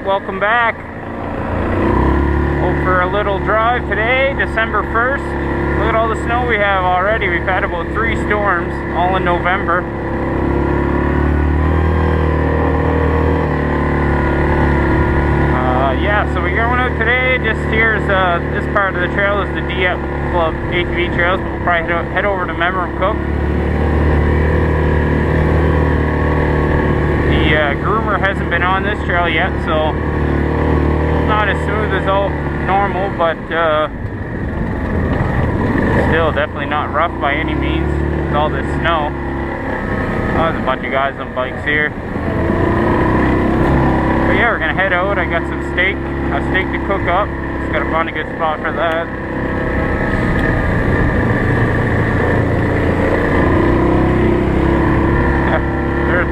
welcome back. Hope for a little drive today, December 1st. Look at all the snow we have already. We've had about 3 storms, all in November. Yeah, so we're going out today. Just here's this part of the trail is the Dieppe Club ATV trails, but we'll probably head over to Cook. The groomer hasn't been on this trail yet, so not as smooth as normal, but still definitely not rough by any means with all this snow. Oh, there's a bunch of guys on bikes here. But yeah, we're gonna head out. I got some steak, a steak to cook up. Just gotta find a good spot for that. They're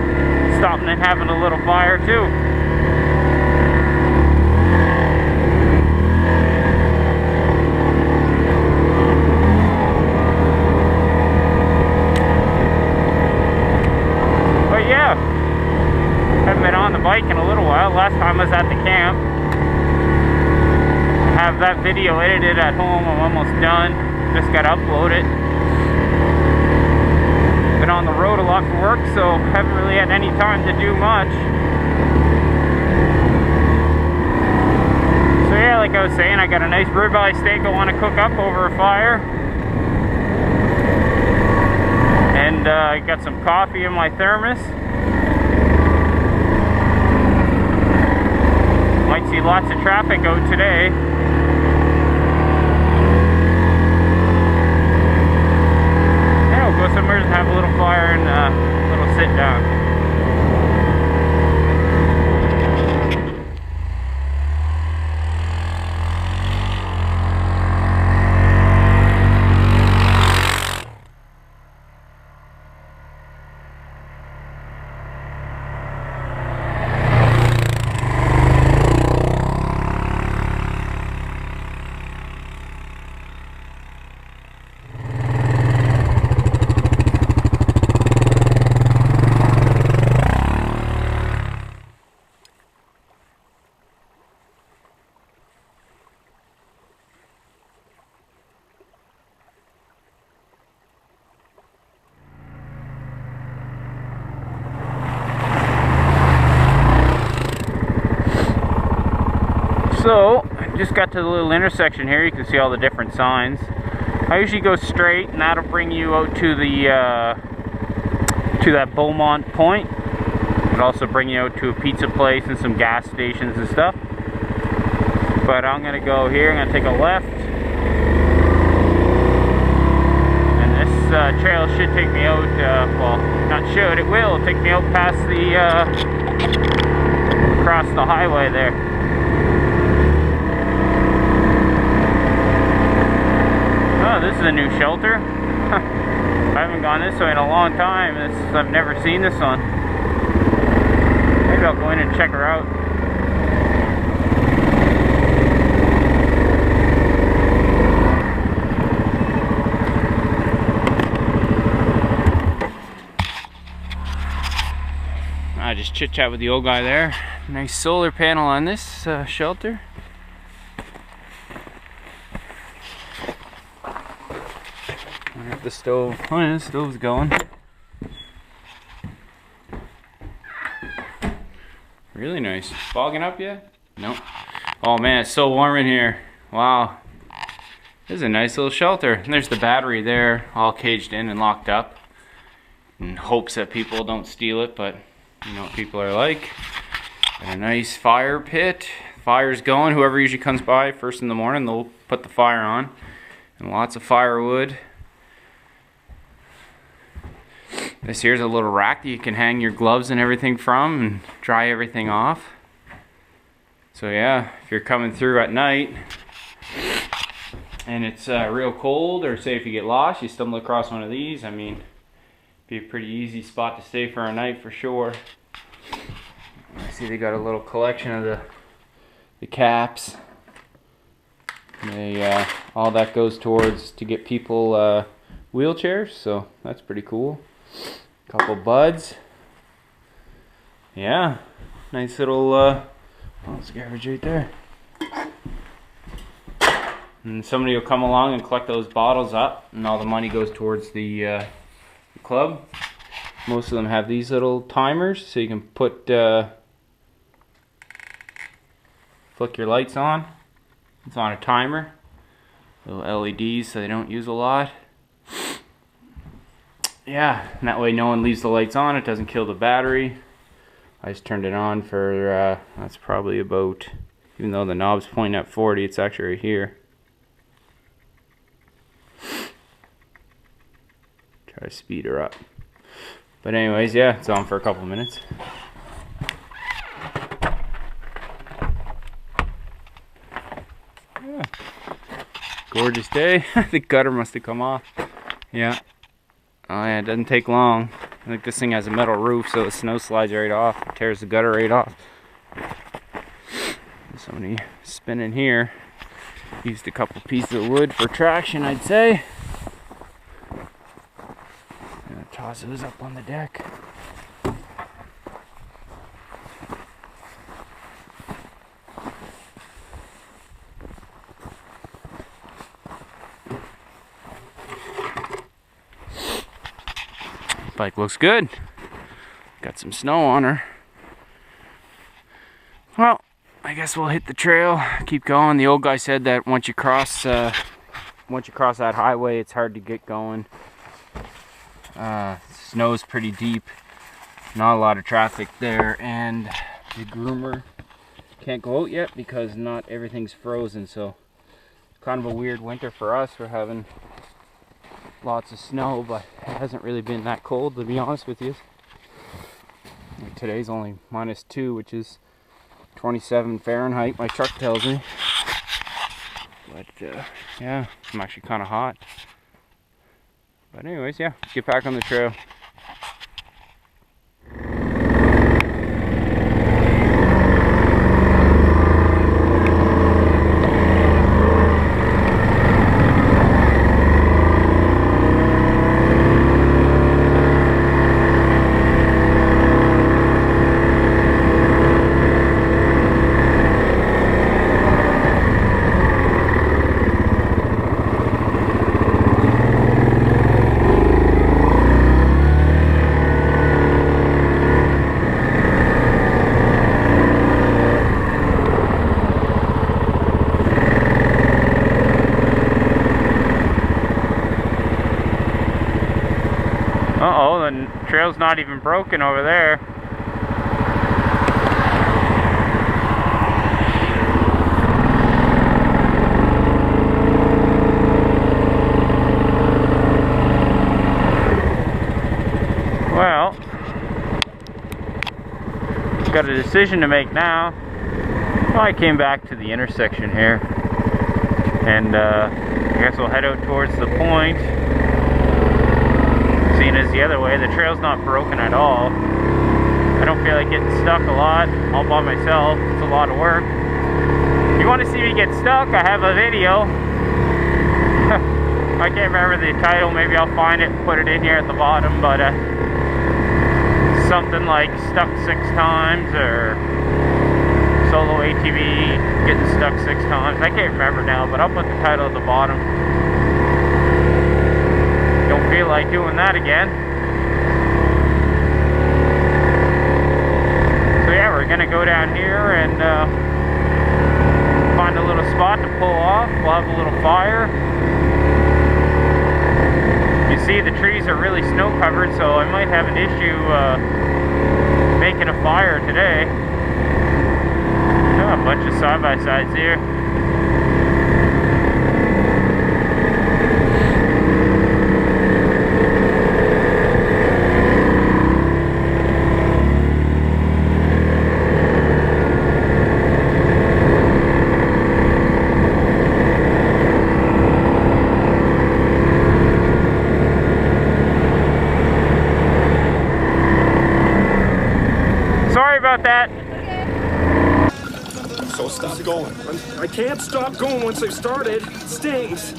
stopping and having a little fire too. But yeah, haven't been on the bike in a little while. Last time I was at the camp. I have that video edited at home. I'm almost done. Just got to upload it. Been on the road a lot for work, so haven't really had any time to do much. So yeah, like I was saying, I got a nice ribeye steak I want to cook up over a fire. And I got some coffee in my thermos. Might see lots of traffic out today. Yeah, we'll go somewhere and have a little fire and a little sit down. So, I just got to the little intersection here. You can see all the different signs. I usually go straight, and that'll bring you out to the to that Beaumont point. It'll also bring you out to a pizza place and some gas stations and stuff. But I'm gonna go here. I'm gonna take a left, and this trail should take me out. Well, not should. It will take me out past the across the highway there. Oh, this is a new shelter. I haven't gone this way in a long time. I've never seen this one. Maybe I'll go in and check her out. I just chit chat with the old guy there. Nice solar panel on this shelter. The stove. Oh yeah, the stove's going. Really nice. Fogging up yet? Nope. Oh man, it's so warm in here. Wow. This is a nice little shelter. And there's the battery there, all caged in and locked up. In hopes that people don't steal it, but you know what people are like. And a nice fire pit. Fire's going. Whoever usually comes by first in the morning, they'll put the fire on. And lots of firewood. This here's a little rack that you can hang your gloves and everything from and dry everything off. So yeah, if you're coming through at night and it's real cold, or say if you get lost, you stumble across one of these, I mean, be a pretty easy spot to stay for a night for sure. I see they got a little collection of the caps. They all that goes towards to get people wheelchairs, so that's pretty cool. Couple buds. Yeah, nice little Oh, there's garbage right there. And somebody will come along and collect those bottles up, and all the money goes towards the club. Most of them have these little timers, so you can put flick your lights on. It's on a timer. Little LEDs, so they don't use a lot. Yeah, and that way no one leaves the lights on. It doesn't kill the battery. I just turned it on for, that's probably about, even though the knob's pointing at 40, it's actually right here. Try to speed her up. But anyways, yeah, it's on for a couple minutes. Yeah. Gorgeous day. The gutter must have come off. Yeah. Oh yeah, it doesn't take long. I think this thing has a metal roof, so the snow slides right off. It tears the gutter right off. Somebody spinning here. Used a couple pieces of wood for traction, I'd say. Gonna toss those up on the deck. Bike looks good. Got some snow on her. Well, I guess we'll hit the trail, keep going. The old guy said that once you cross that highway, it's hard to get going. Snow's pretty deep, not a lot of traffic there, and the groomer can't go out yet because not everything's frozen. So kind of a weird winter for us. We're having lots of snow, but it hasn't really been that cold, to be honest with you. And today's only -2, which is 27 Fahrenheit, my truck tells me. But yeah, I'm actually kind of hot. But anyways, yeah, let's get back on the trail. Uh-oh, the trail's not even broken over there. Well, got a decision to make now. Well, I came back to the intersection here, and I guess we'll head out towards the point. Seeing as the other way, the trail's not broken at all. I don't feel like getting stuck a lot all by myself. It's a lot of work. If you want to see me get stuck, I have a video. I can't remember the title. Maybe I'll find it and put it in here at the bottom, but something like stuck 6 times or solo ATV getting stuck 6 times. I can't remember now, but I'll put the title at the bottom. Don't feel like doing that again. So yeah, we're gonna go down here and find a little spot to pull off. We'll have a little fire. You see the trees are really snow covered, so I might have an issue making a fire today. Oh, a bunch of side-by-sides here. That. So stop going. I can't stop going once I've started. It stings.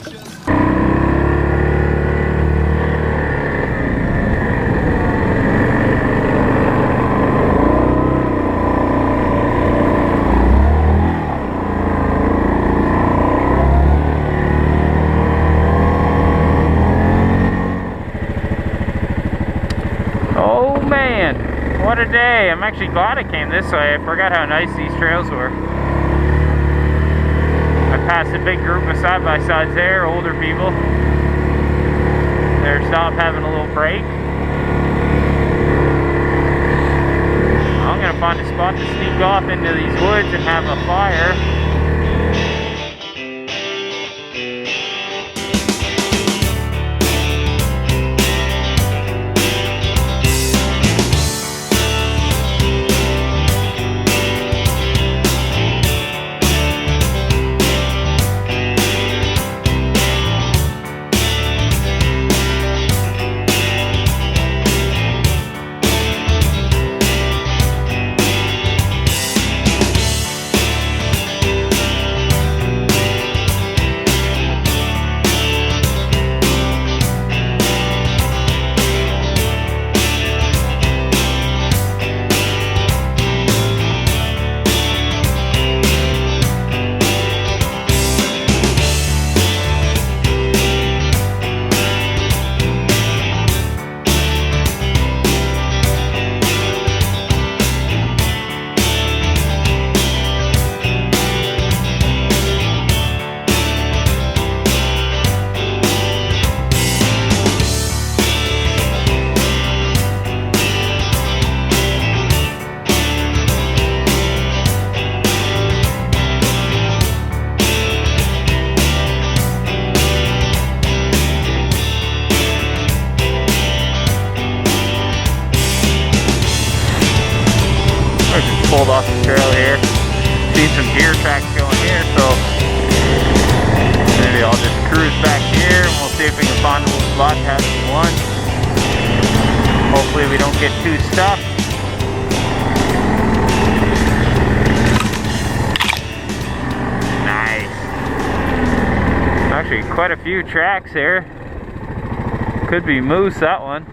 What a day. I'm actually glad I came this way. I forgot how nice these trails were. I passed a big group of side-by-sides there, older people. They're stopped having a little break. I'm gonna find a spot to sneak off into these woods and have a fire. Pulled off the trail here. Seen some deer tracks going here, so maybe I'll just cruise back here and we'll see if we can find a little spot to have some lunch. Hopefully we don't get too stuck. Nice. Actually quite a few tracks here. Could be moose, that one.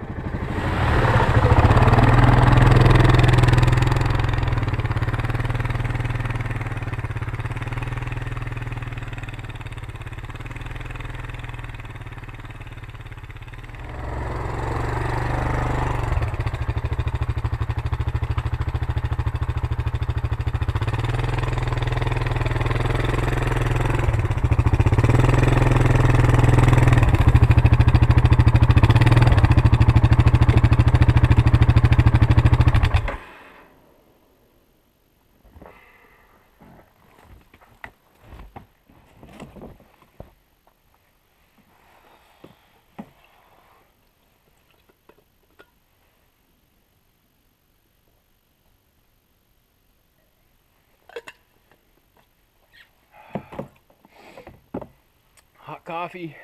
Hot coffee.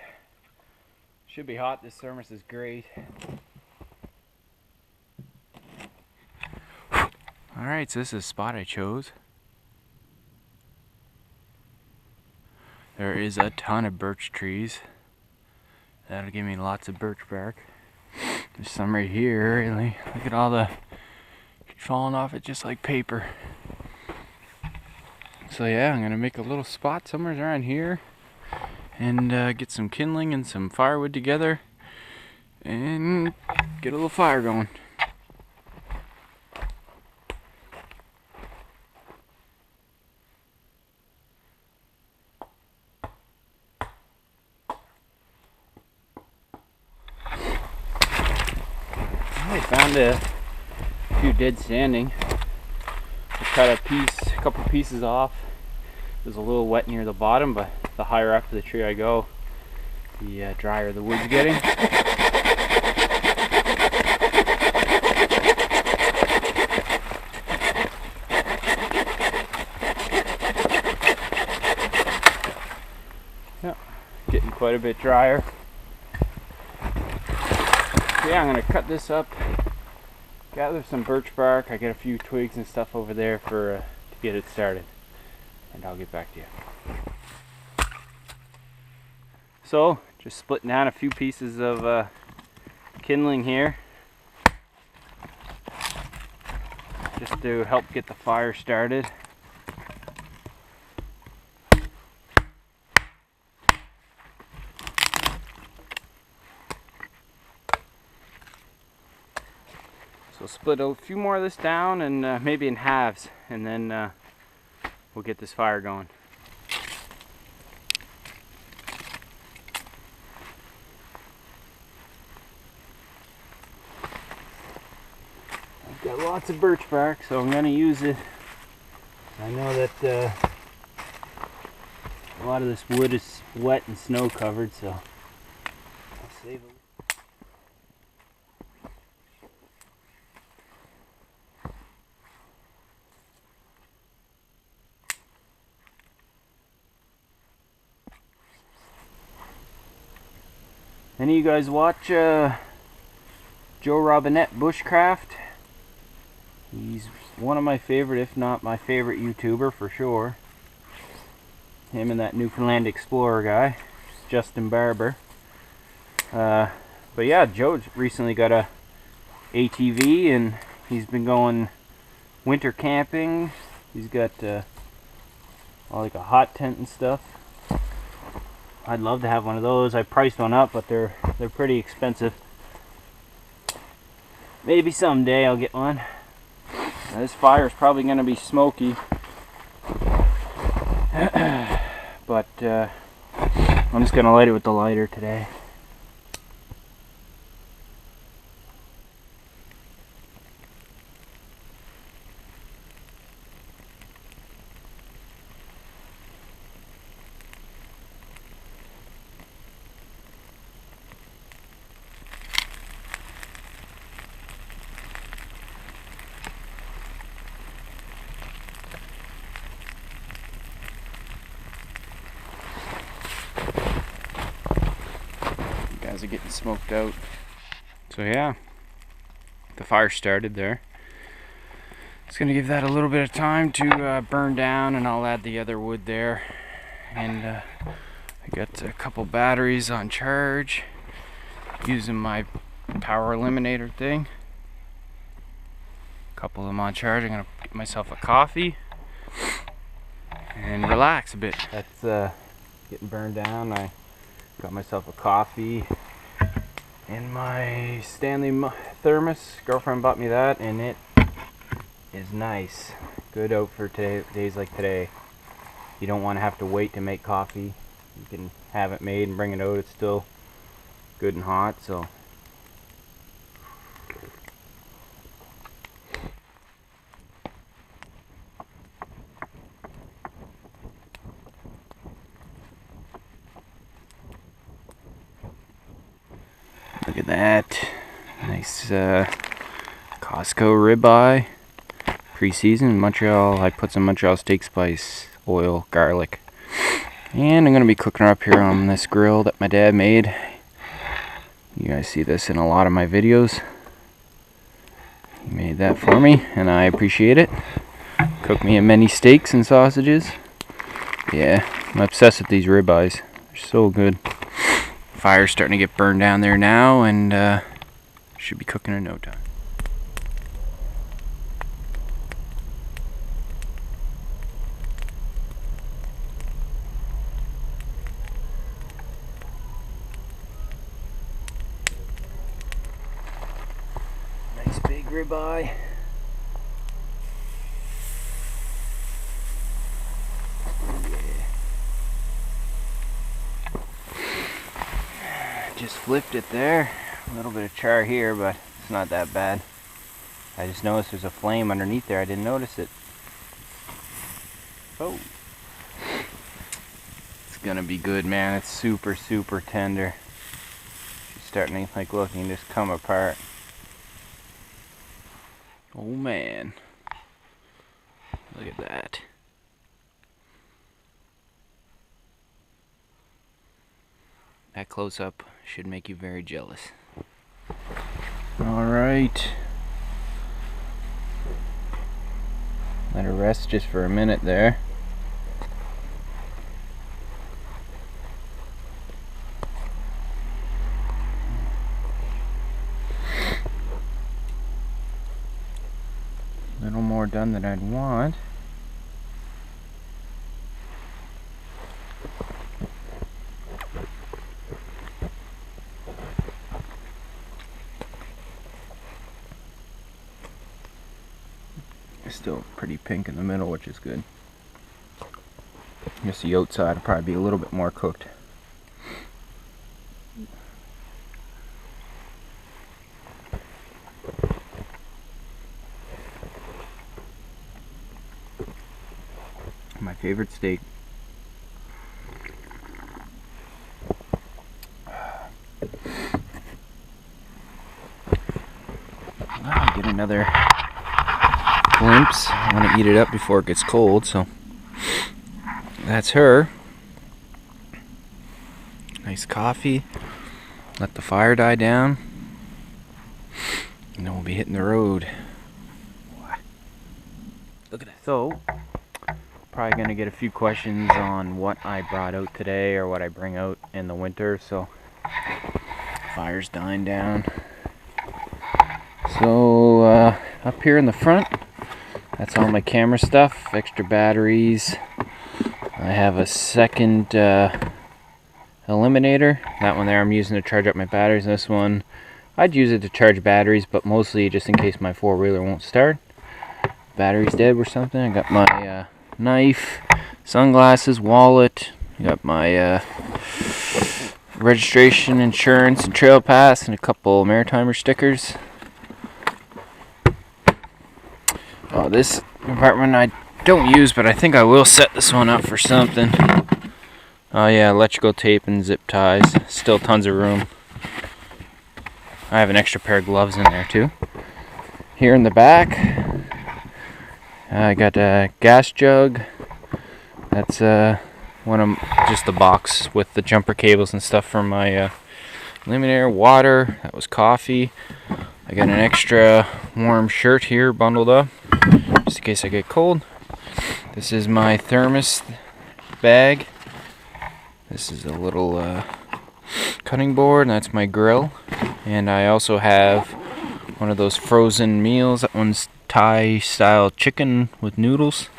Should be hot. This thermos is great. Alright, so this is the spot I chose. There is a ton of birch trees. That'll give me lots of birch bark. There's some right here, really. Look at all the falling off it just like paper. So yeah, I'm gonna make a little spot somewhere around here and get some kindling and some firewood together and get a little fire going. I found a few dead standing. I cut a couple pieces off. It was a little wet near the bottom, but the higher up the tree I go, the drier the wood's getting. Yeah, getting quite a bit drier. So yeah, I'm gonna cut this up, gather some birch bark. I get a few twigs and stuff over there for to get it started, and I'll get back to you. So, just splitting down a few pieces of kindling here, just to help get the fire started. So split a few more of this down and maybe in halves, and then we'll get this fire going. I've got lots of birch bark, so I'm going to use it. I know that a lot of this wood is wet and snow covered, so I'll save it. Any of you guys watch Joe Robinette Bushcraft? He's one of my favorite, if not my favorite YouTuber for sure. Him and that Newfoundland Explorer guy, Justin Barber. But yeah, Joe recently got a ATV and he's been going winter camping. He's got like a hot tent and stuff. I'd love to have one of those. I priced one up, but they're pretty expensive. Maybe someday I'll get one. Now, this fire is probably going to be smoky, but I'm just going to light it with the lighter today. Are getting smoked out. So yeah, the fire started there. It's gonna give that a little bit of time to burn down, and I'll add the other wood there. And I got a couple batteries on charge using my power eliminator thing. A couple of them on charge. I'm gonna get myself a coffee and relax a bit. That's getting burned down. I got myself a coffee in my Stanley thermos. Girlfriend bought me that, and it is nice. Good out for days like today. You don't want to have to wait to make coffee. You can have it made and bring it out. It's still good and hot, so. Look at that. Nice Costco ribeye. Pre-seasoned Montreal. I put some Montreal steak spice, oil, garlic. And I'm going to be cooking her up here on this grill that my dad made. You guys see this in a lot of my videos. He made that for me, and I appreciate it. Cooked me many steaks and sausages. Yeah, I'm obsessed with these ribeyes. They're so good. Fire's starting to get burned down there now, and should be cooking in no time. Nice big ribeye. Just flipped it there. A little bit of char here, but it's not that bad. I just noticed there's a flame underneath there. I didn't notice it. Oh. It's gonna be good, man. It's super, super tender. She's starting to, like, look, and just come apart. Oh, man. Look at that. That close up should make you very jealous. Alright. Let her rest just for a minute there. A little more done than I'd want. Still pretty pink in the middle, which is good. I guess the outside will probably be a little bit more cooked. My favorite steak. I'll get another glimpse. I want to eat it up before it gets cold, so that's her. Nice coffee. Let the fire die down, and then we'll be hitting the road. Look at that. So, probably gonna get a few questions on what I brought out today or what I bring out in the winter. So, fire's dying down. So, up here in the front, that's all my camera stuff, extra batteries. I have a second eliminator. That one there I'm using to charge up my batteries. This one, I'd use it to charge batteries, but mostly just in case my four-wheeler won't start. Battery's dead or something. I got my knife, sunglasses, wallet. I got my registration, insurance, and trail pass, and a couple Maritimer stickers. Oh, this compartment I don't use, but I think I will set this one up for something. Oh yeah, electrical tape and zip ties. Still tons of room. I have an extra pair of gloves in there too. Here in the back, I got a gas jug. That's one of just the box with the jumper cables and stuff from my eliminator. Water. That was coffee. I got an extra warm shirt here bundled up, just in case I get cold. This is my thermos bag. This is a little cutting board, and that's my grill. And I also have one of those frozen meals. That one's Thai style chicken with noodles,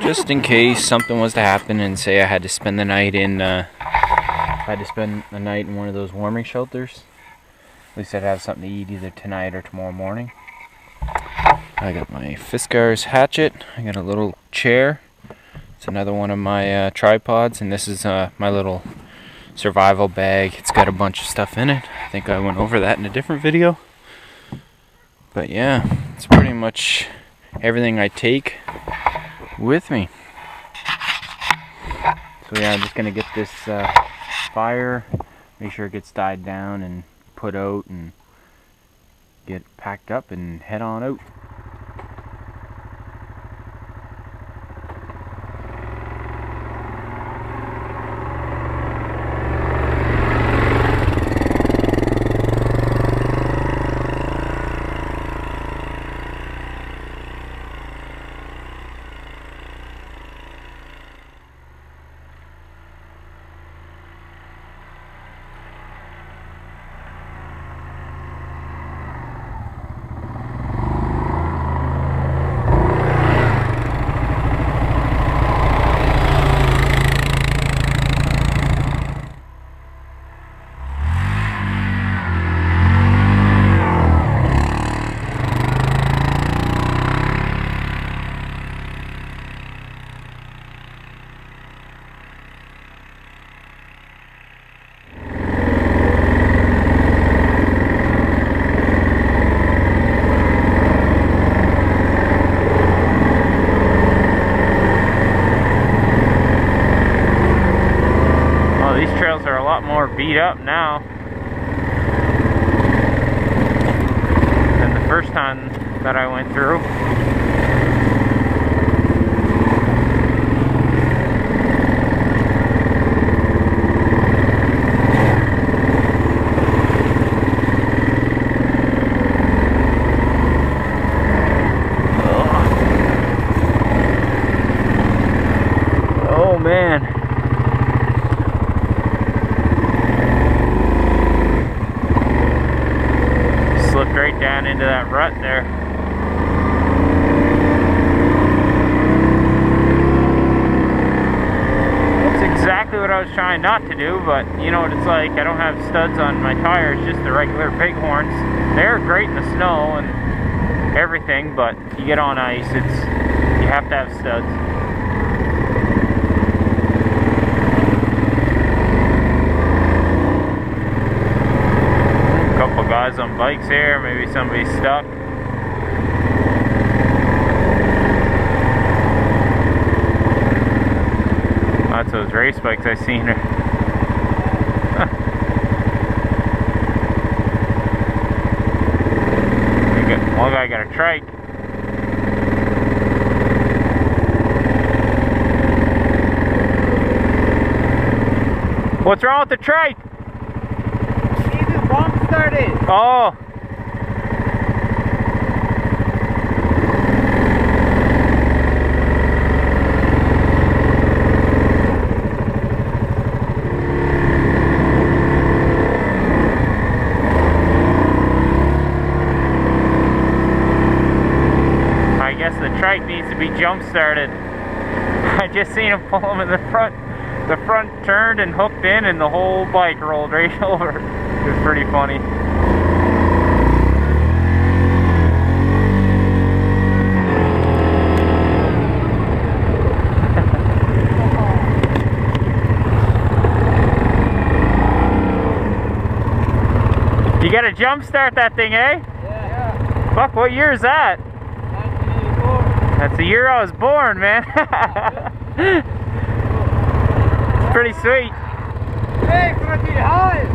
just in case something was to happen and say I had to spend the night in one of those warming shelters. At least I'd have something to eat either tonight or tomorrow morning. I got my Fiskars hatchet. I got a little chair. It's another one of my tripods, and this is my little survival bag. It's got a bunch of stuff in it. I think I went over that in a different video. But yeah, it's pretty much everything I take with me. So yeah, I'm just gonna get this fire, make sure it gets died down and put out, and get packed up and head on out. Beat up now than the first time that I went through. Oh man. Right down into that rut there. That's exactly what I was trying not to do, but you know what it's like. I don't have studs on my tires, just the regular bighorns. They're great in the snow, and everything, but you get on ice, you have to have studs. A couple guys on bikes here, maybe somebody's stuck. That's those race bikes I seen her. One guy got a trike. What's wrong with the trike? Need to bump started. Oh. The trike needs to be jump started. I just seen him pull him in the front. The front turned and hooked in, and the whole bike rolled right over. It was pretty funny. You gotta jump start that thing, eh? Yeah. Fuck, what year is that? That's the year I was born, man. It's pretty sweet. Hey, fucking high!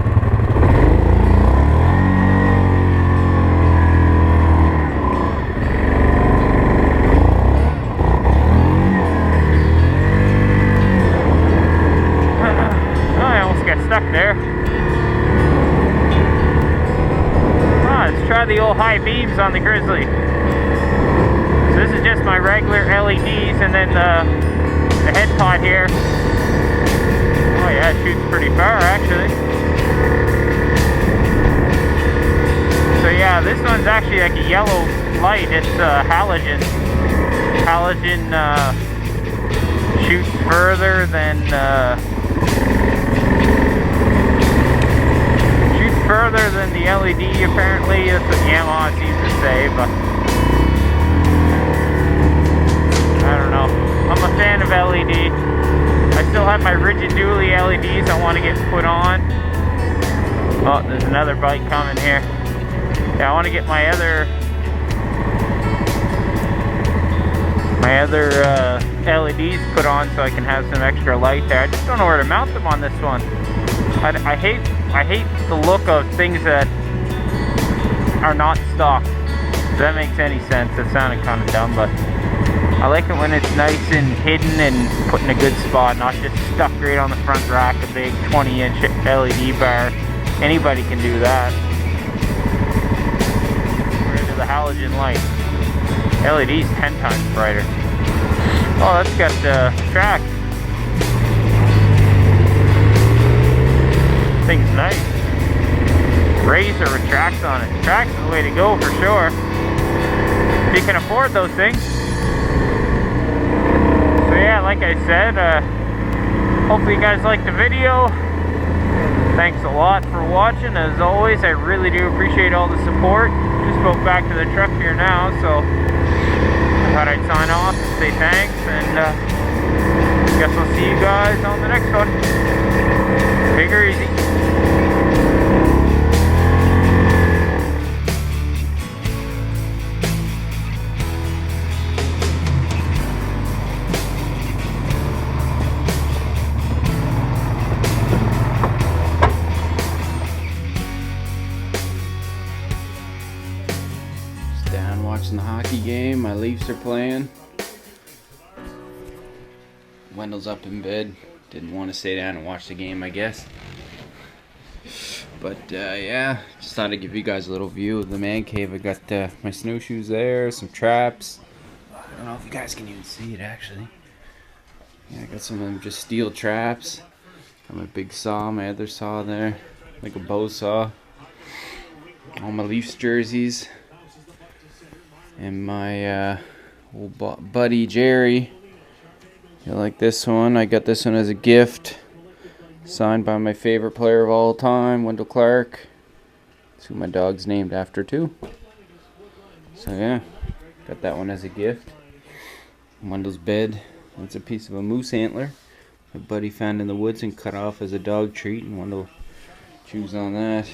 Oh, I almost got stuck there. Oh, let's try the old high beams on the Grizzly. This is just my regular LEDs, and then the head pot here. Oh yeah, it shoots pretty far actually. So yeah, this one's actually like a yellow light. It's halogen. Halogen shoots further than the LED. Apparently, that's what Yamaha seems to say, but. I don't know. I'm a fan of LED. I still have my rigid dually LEDs I want to get put on. Oh, there's another bike coming here. Yeah, I want to get my other LEDs put on so I can have some extra light there. I just don't know where to mount them on this one. I hate the look of things that are not stock. If that makes any sense. That sounded kind of dumb, but I like it when it's nice and hidden and put in a good spot, not just stuck right on the front rack, a big 20-inch LED bar. Anybody can do that. We're into the halogen light. LED's 10 times brighter. Oh, that's got track. Thing's nice. Razor with tracks on it. Tracks is the way to go for sure. If you can afford those things. So yeah, like I said, hopefully you guys liked the video. Thanks a lot for watching. As always, I really do appreciate all the support. Just about back to the truck here now, so I thought I'd sign off and say thanks, and guess I'll see you guys on the next one. Take her easy. Watching the hockey game. My Leafs are playing. Wendell's up in bed. Didn't want to stay down and watch the game, I guess. But yeah, just thought I'd give you guys a little view of the man cave. I got my snowshoes there, some traps. I don't know if you guys can even see it actually. Yeah, I got some of them just steel traps. Got my big saw, my other saw there, like a bow saw. All my Leafs jerseys. And my old buddy Jerry, you like this one? I got this one as a gift, signed by my favorite player of all time, Wendell Clark. That's who my dog's named after too. So yeah, got that one as a gift. Wendell's bed. That's a piece of a moose antler my buddy found in the woods and cut off as a dog treat, and Wendell chews on that.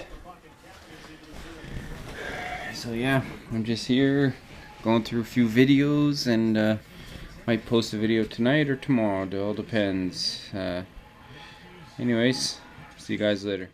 So yeah, I'm just here going through a few videos, and might post a video tonight or tomorrow. It all depends. Anyways, see you guys later.